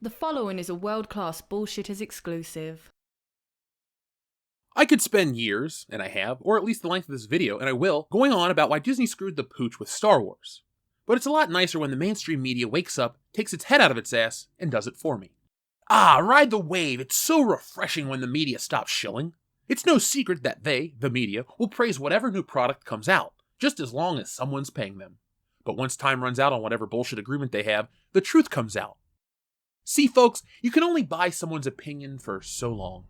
The following is a world-class Bullshitters exclusive. I could spend years, and I have, or at least the length of this video, and I will, going on about why Disney screwed the pooch with Star Wars. But it's a lot nicer when the mainstream media wakes up, takes its head out of its ass, and does it for me. Ride the wave, it's so refreshing when the media stops shilling. It's no secret that they, the media, will praise whatever new product comes out, just as long as someone's paying them. But once time runs out on whatever bullshit agreement they have, the truth comes out. See folks, you can only buy someone's opinion for so long.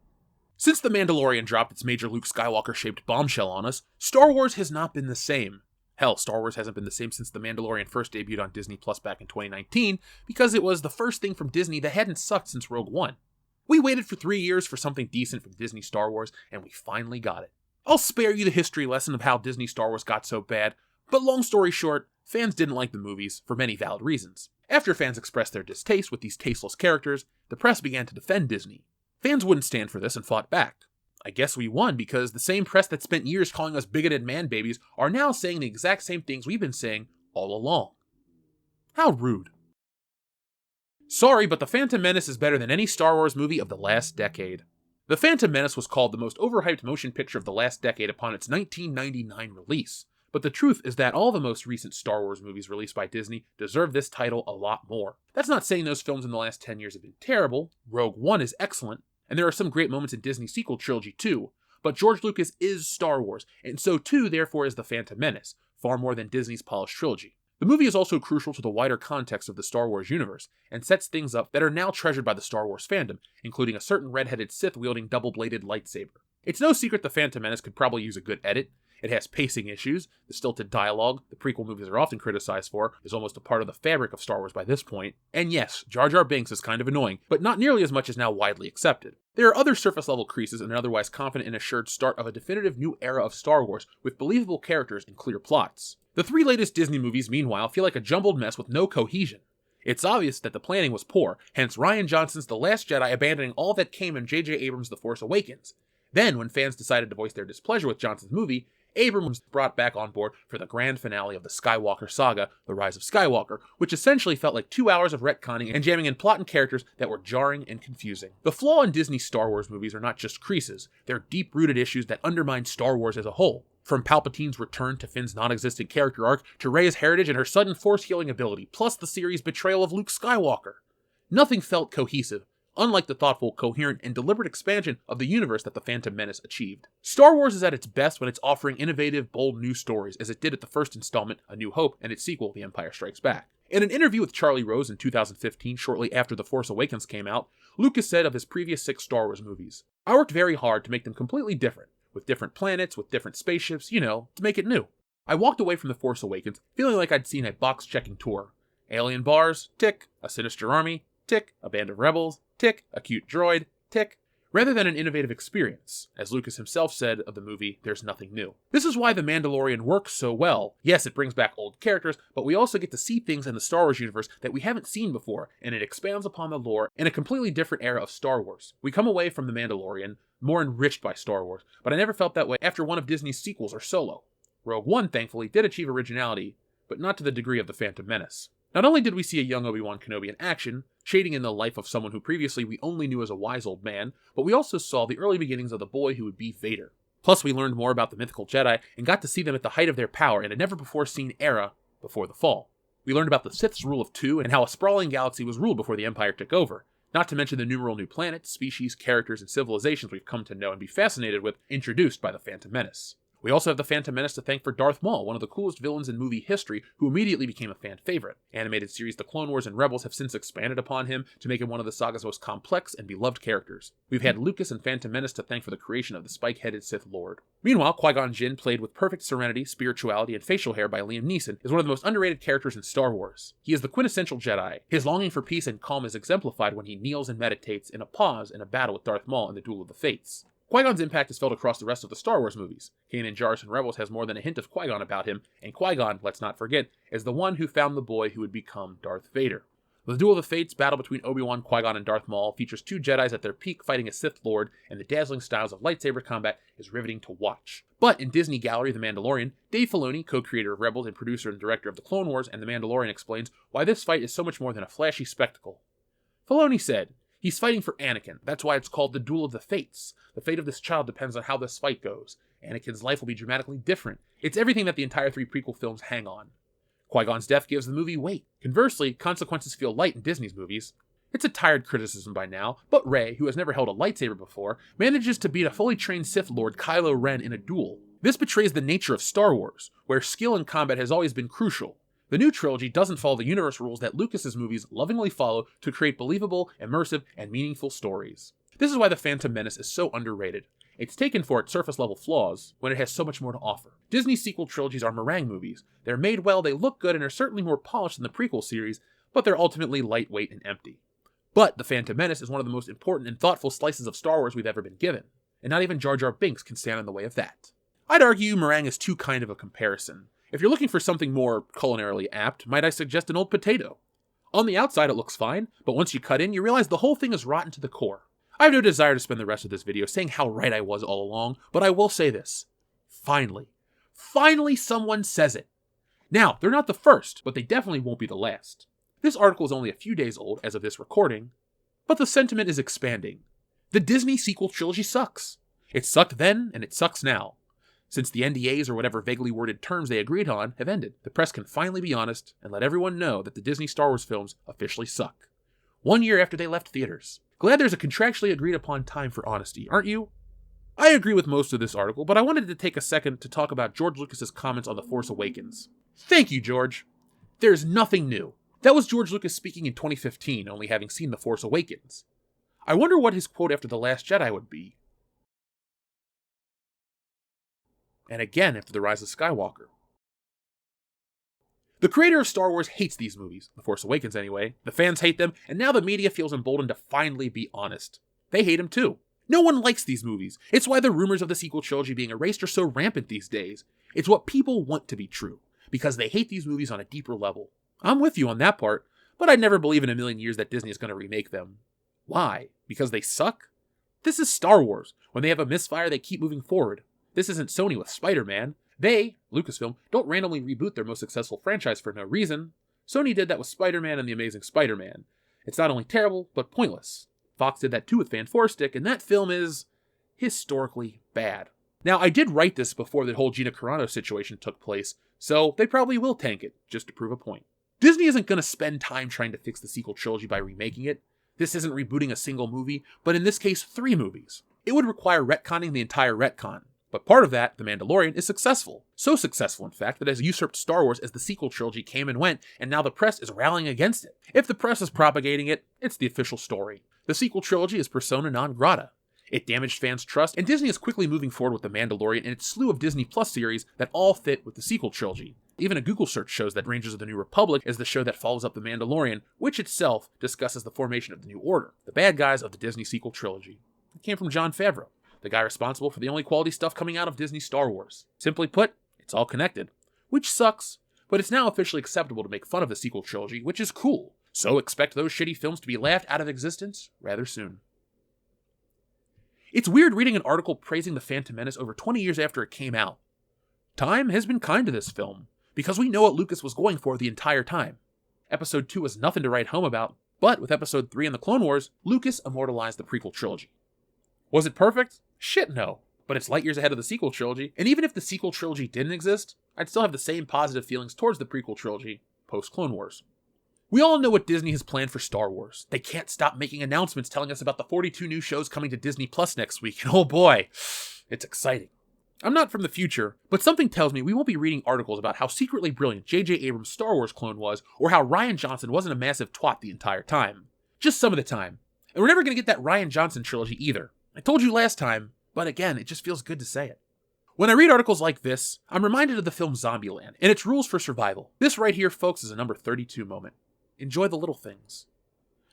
Since The Mandalorian dropped its major Luke Skywalker-shaped bombshell on us, Star Wars has not been the same. Hell, Star Wars hasn't been the same since The Mandalorian first debuted on Disney Plus back in 2019, because it was the first thing from Disney that hadn't sucked since Rogue One. We waited for 3 years for something decent from Disney Star Wars, and we finally got it. I'll spare you the history lesson of how Disney Star Wars got so bad, but long story short, fans didn't like the movies for many valid reasons. After fans expressed their distaste with these tasteless characters, the press began to defend Disney. Fans wouldn't stand for this and fought back. I guess we won because the same press that spent years calling us bigoted man-babies are now saying the exact same things we've been saying all along. How rude. Sorry, but The Phantom Menace is better than any Star Wars movie of the last decade. The Phantom Menace was called the most overhyped motion picture of the last decade upon its 1999 release. But the truth is that all the most recent Star Wars movies released by Disney deserve this title a lot more. That's not saying those films in the last 10 years have been terrible. Rogue One is excellent, and there are some great moments in Disney's sequel trilogy too. But George Lucas is Star Wars, and so too therefore is The Phantom Menace, far more than Disney's polished trilogy. The movie is also crucial to the wider context of the Star Wars universe, and sets things up that are now treasured by the Star Wars fandom, including a certain red-headed Sith wielding double-bladed lightsaber. It's no secret The Phantom Menace could probably use a good edit. It has pacing issues, the stilted dialogue the prequel movies are often criticized for is almost a part of the fabric of Star Wars by this point, and yes, Jar Jar Binks is kind of annoying, but not nearly as much as now widely accepted. There are other surface-level creases and an otherwise confident and assured start of a definitive new era of Star Wars with believable characters and clear plots. The 3 latest Disney movies, meanwhile, feel like a jumbled mess with no cohesion. It's obvious that the planning was poor, hence Rian Johnson's The Last Jedi abandoning all that came in J.J. Abrams' The Force Awakens. Then, when fans decided to voice their displeasure with Johnson's movie, Abrams was brought back on board for the grand finale of the Skywalker saga, The Rise of Skywalker, which essentially felt like 2 hours of retconning and jamming in plot and characters that were jarring and confusing. The flaw in Disney's Star Wars movies are not just creases, they're deep-rooted issues that undermine Star Wars as a whole. From Palpatine's return to Finn's non-existent character arc, to Rey's heritage and her sudden force-healing ability, plus the series' betrayal of Luke Skywalker. Nothing felt cohesive, unlike the thoughtful, coherent, and deliberate expansion of the universe that The Phantom Menace achieved. Star Wars is at its best when it's offering innovative, bold new stories, as it did at the first installment, A New Hope, and its sequel, The Empire Strikes Back. In an interview with Charlie Rose in 2015, shortly after The Force Awakens came out, Lucas said of his previous 6 Star Wars movies, "I worked very hard to make them completely different, with different planets, with different spaceships, to make it new. I walked away from The Force Awakens feeling like I'd seen a box-checking tour. Alien bars, tick. A sinister army, tick. A band of rebels, tick. A cute droid, tick. Rather than an innovative experience. As Lucas himself said of the movie, there's nothing new. This is why The Mandalorian works so well. Yes, it brings back old characters, but we also get to see things in the Star Wars universe that we haven't seen before, and it expands upon the lore in a completely different era of Star Wars. We come away from The Mandalorian more enriched by Star Wars, but I never felt that way after one of Disney's sequels or Solo. Rogue One, thankfully, did achieve originality, but not to the degree of The Phantom Menace. Not only did we see a young Obi-Wan Kenobi in action, shading in the life of someone who previously we only knew as a wise old man, but we also saw the early beginnings of the boy who would be Vader. Plus, we learned more about the mythical Jedi and got to see them at the height of their power in a never-before-seen era before the fall. We learned about the Sith's rule of 2 and how a sprawling galaxy was ruled before the Empire took over, not to mention the numerous new planets, species, characters, and civilizations we've come to know and be fascinated with, introduced by The Phantom Menace. We also have The Phantom Menace to thank for Darth Maul, one of the coolest villains in movie history, who immediately became a fan favorite. Animated series The Clone Wars and Rebels have since expanded upon him to make him one of the saga's most complex and beloved characters. We've had Lucas and Phantom Menace to thank for the creation of the spike-headed Sith Lord. Meanwhile, Qui-Gon Jinn, played with perfect serenity, spirituality, and facial hair by Liam Neeson, is one of the most underrated characters in Star Wars. He is the quintessential Jedi. His longing for peace and calm is exemplified when he kneels and meditates in a pause in a battle with Darth Maul in the Duel of the Fates. Qui-Gon's impact is felt across the rest of the Star Wars movies. Kanan Jarrus in Rebels has more than a hint of Qui-Gon about him, and Qui-Gon, let's not forget, is the one who found the boy who would become Darth Vader. The Duel of the Fates battle between Obi-Wan, Qui-Gon, and Darth Maul features 2 Jedis at their peak fighting a Sith Lord, and the dazzling styles of lightsaber combat is riveting to watch. But in Disney Gallery The Mandalorian, Dave Filoni, co-creator of Rebels and producer and director of The Clone Wars and The Mandalorian, explains why this fight is so much more than a flashy spectacle. Filoni said, "He's fighting for Anakin. That's why it's called the Duel of the Fates. The fate of this child depends on how this fight goes. Anakin's life will be dramatically different. It's everything that the entire 3 prequel films hang on." Qui-Gon's death gives the movie weight. Conversely, consequences feel light in Disney's movies. It's a tired criticism by now, but Rey, who has never held a lightsaber before, manages to beat a fully trained Sith Lord Kylo Ren in a duel. This betrays the nature of Star Wars, where skill in combat has always been crucial. The new trilogy doesn't follow the universe rules that Lucas's movies lovingly follow to create believable, immersive, and meaningful stories. This is why The Phantom Menace is so underrated. It's taken for its surface-level flaws, when it has so much more to offer. Disney's sequel trilogies are meringue movies. They're made well, they look good, and are certainly more polished than the prequel series, but they're ultimately lightweight and empty. But The Phantom Menace is one of the most important and thoughtful slices of Star Wars we've ever been given, and not even Jar Jar Binks can stand in the way of that. I'd argue meringue is too kind of a comparison. If you're looking for something more culinarily apt, might I suggest an old potato? On the outside it looks fine, but once you cut in, you realize the whole thing is rotten to the core. I have no desire to spend the rest of this video saying how right I was all along, but I will say this. Finally someone says it. Now, they're not the first, but they definitely won't be the last. This article is only a few days old as of this recording, but the sentiment is expanding. The Disney sequel trilogy sucks. It sucked then, and it sucks now. Since the NDAs or whatever vaguely worded terms they agreed on have ended, the press can finally be honest and let everyone know that the Disney Star Wars films officially suck. 1 year after they left theaters. Glad there's a contractually agreed upon time for honesty, aren't you? I agree with most of this article, but I wanted to take a second to talk about George Lucas's comments on The Force Awakens. Thank you, George. There's nothing new. That was George Lucas speaking in 2015, only having seen The Force Awakens. I wonder what his quote after The Last Jedi would be. And again after The Rise of Skywalker. The creator of Star Wars hates these movies, The Force Awakens anyway. The fans hate them, and now the media feels emboldened to finally be honest. They hate him too. No one likes these movies. It's why the rumors of the sequel trilogy being erased are so rampant these days. It's what people want to be true, because they hate these movies on a deeper level. I'm with you on that part, but I'd never believe in a million years that Disney is going to remake them. Why? Because they suck? This is Star Wars. When they have a misfire, they keep moving forward. This isn't Sony with Spider-Man. They, Lucasfilm, don't randomly reboot their most successful franchise for no reason. Sony did that with Spider-Man and The Amazing Spider-Man. It's not only terrible, but pointless. Fox did that too with Fan 4 Stick, and that film is historically bad. Now, I did write this before the whole Gina Carano situation took place, so they probably will tank it, just to prove a point. Disney isn't going to spend time trying to fix the sequel trilogy by remaking it. This isn't rebooting a single movie, but in this case, 3 movies. It would require retconning the entire retcon. But part of that, The Mandalorian, is successful. So successful, in fact, that it has usurped Star Wars as the sequel trilogy came and went, and now the press is rallying against it. If the press is propagating it, it's the official story. The sequel trilogy is persona non grata. It damaged fans' trust, and Disney is quickly moving forward with The Mandalorian and its slew of Disney Plus series that all fit with the sequel trilogy. Even a Google search shows that Rangers of the New Republic is the show that follows up The Mandalorian, which itself discusses the formation of the New Order, the bad guys of the Disney sequel trilogy. It came from Jon Favreau, the guy responsible for the only quality stuff coming out of Disney Star Wars. Simply put, it's all connected. Which sucks, but it's now officially acceptable to make fun of the sequel trilogy, which is cool. So expect those shitty films to be laughed out of existence rather soon. It's weird reading an article praising The Phantom Menace over 20 years after it came out. Time has been kind to this film, because we know what Lucas was going for the entire time. Episode 2 was nothing to write home about, but with Episode 3 and the Clone Wars, Lucas immortalized the prequel trilogy. Was it perfect? Shit no, but it's light years ahead of the sequel trilogy, and even if the sequel trilogy didn't exist, I'd still have the same positive feelings towards the prequel trilogy, post-Clone Wars. We all know what Disney has planned for Star Wars. They can't stop making announcements telling us about the 42 new shows coming to Disney Plus next week, and oh boy, it's exciting. I'm not from the future, but something tells me we won't be reading articles about how secretly brilliant J.J. Abrams' Star Wars clone was, or how Rian Johnson wasn't a massive twat the entire time. Just some of the time. And we're never going to get that Rian Johnson trilogy either. I told you last time, but again, it just feels good to say it. When I read articles like this, I'm reminded of the film Zombieland and its rules for survival. This right here, folks, is a number 32 moment. Enjoy the little things.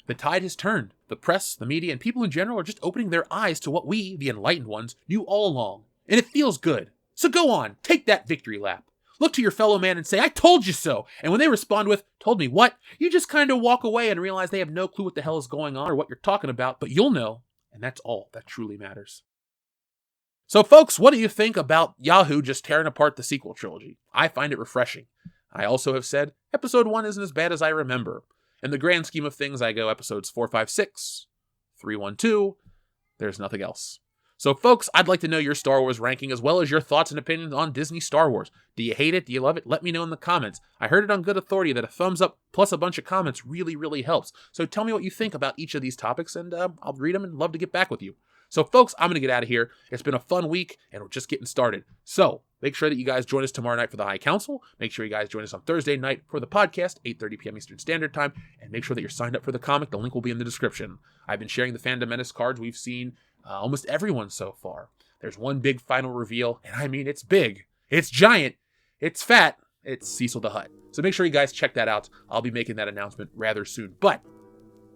The tide has turned. The press, the media, and people in general are just opening their eyes to what we, the enlightened ones, knew all along. And it feels good. So go on, take that victory lap. Look to your fellow man and say, I told you so. And when they respond with, told me what? You just kind of walk away and realize they have no clue what the hell is going on or what you're talking about, but you'll know. And that's all that truly matters. So folks, what do you think about Yahoo just tearing apart the sequel trilogy? I find it refreshing. I also have said, episode 1 isn't as bad as I remember. In the grand scheme of things, I go episodes 4, 5, 6, 3, 1, 2. There's nothing else. So, folks, I'd like to know your Star Wars ranking as well as your thoughts and opinions on Disney Star Wars. Do you hate it? Do you love it? Let me know in the comments. I heard it on good authority that a thumbs up plus a bunch of comments really, really helps. So tell me what you think about each of these topics, and I'll read them and love to get back with you. So, folks, I'm going to get out of here. It's been a fun week, and we're just getting started. So, make sure that you guys join us tomorrow night for the High Council. Make sure you guys join us on Thursday night for the podcast, 8:30 p.m. Eastern Standard Time. And make sure that you're signed up for the comic. The link will be in the description. I've been sharing the Phantom Menace cards. We've seen almost everyone so far. There's one big final reveal, and I mean, it's big. It's giant. It's fat. It's Cecil the Hutt. So make sure you guys check that out. I'll be making that announcement rather soon. But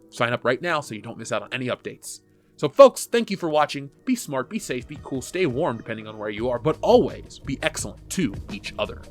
sign up right now so you don't miss out on any updates. So, folks, thank you for watching. Be smart, be safe, be cool, stay warm depending on where you are, but always be excellent to each other.